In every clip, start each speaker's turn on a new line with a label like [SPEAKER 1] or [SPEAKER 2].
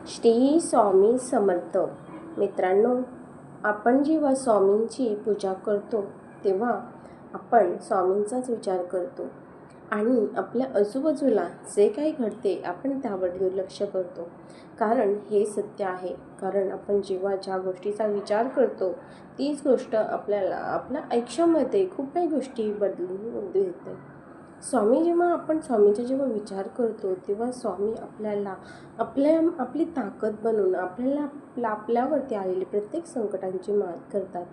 [SPEAKER 1] श्री स्वामी समर्थ. मित्रांनो, आपण जेव्हा स्वामींची पूजा करतो तेव्हा आपण स्वामींचाच विचार करतो आणि आपल्या आजूबाजूला जे काही घडते आपण त्यावर दुर्लक्ष करतो. कारण हे सत्य आहे. कारण आपण जेव्हा ज्या गोष्टीचा विचार करतो तीच गोष्ट आपल्याला आपल्या आयुष्यामध्ये खूप काही गोष्टी बदलून देते. आपण स्वामींचा जेव्हा विचार करतो तेव्हा स्वामी आपल्याला आपली ताकद बनवून आपल्यावरती आलेली प्रत्येक संकटांची मात करतात.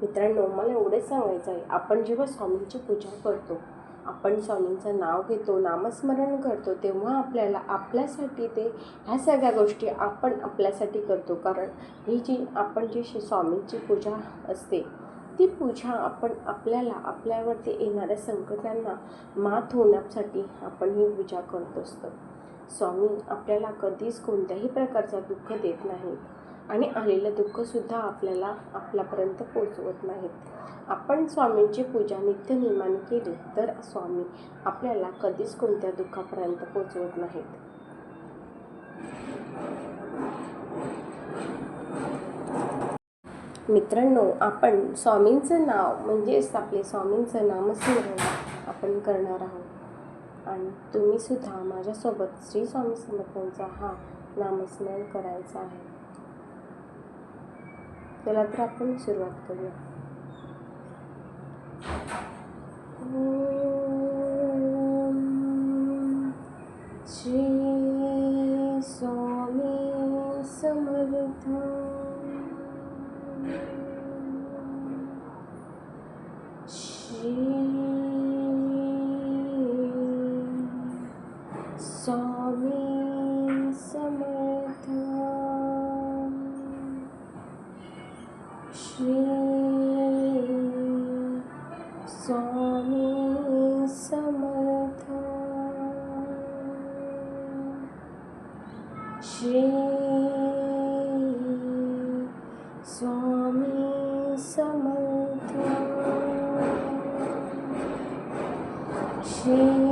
[SPEAKER 1] मित्रांनो, मला एवढंच सांगायचं आहे, आपण जेव्हा स्वामींची पूजा करतो, आपण स्वामींचं नाव घेतो, नामस्मरण करतो, तेव्हा आपल्यासाठी ह्या सगळ्या गोष्टी आपण आपल्यासाठी करतो. कारण ही जी स्वामींची पूजा असते ती पूजा आपण आपल्यावरती येणाऱ्या संकटांना मात होण्यासाठी आपण ही पूजा करत असतो. स्वामी आपल्याला कधीच कोणत्याही प्रकारचा दुःख देत नाहीत आणि आलेलं दुःखसुद्धा आपल्यापर्यंत पोचवत नाहीत. आपण स्वामींची पूजा नित्यनेमाने केली तर स्वामी आपल्याला कधीच कोणत्या दुःखापर्यंत पोचवत नाहीत. मित्रांनो, आपण स्वामींचं नाव म्हणजेच आपले स्वामींचं नामस्मरण आपण करणार आहोत आणि तुम्ही सुद्धा माझ्यासोबत श्री स्वामी समर्थांचा हा नामस्मरण करायचा आहे. चला तर आपण सुरुवात करूया. श्री स्वामी समर्थ. श्री स्वामी समर्थ. श्री स्वामी समर्थ. श्री स्वामी समर्थ. श्री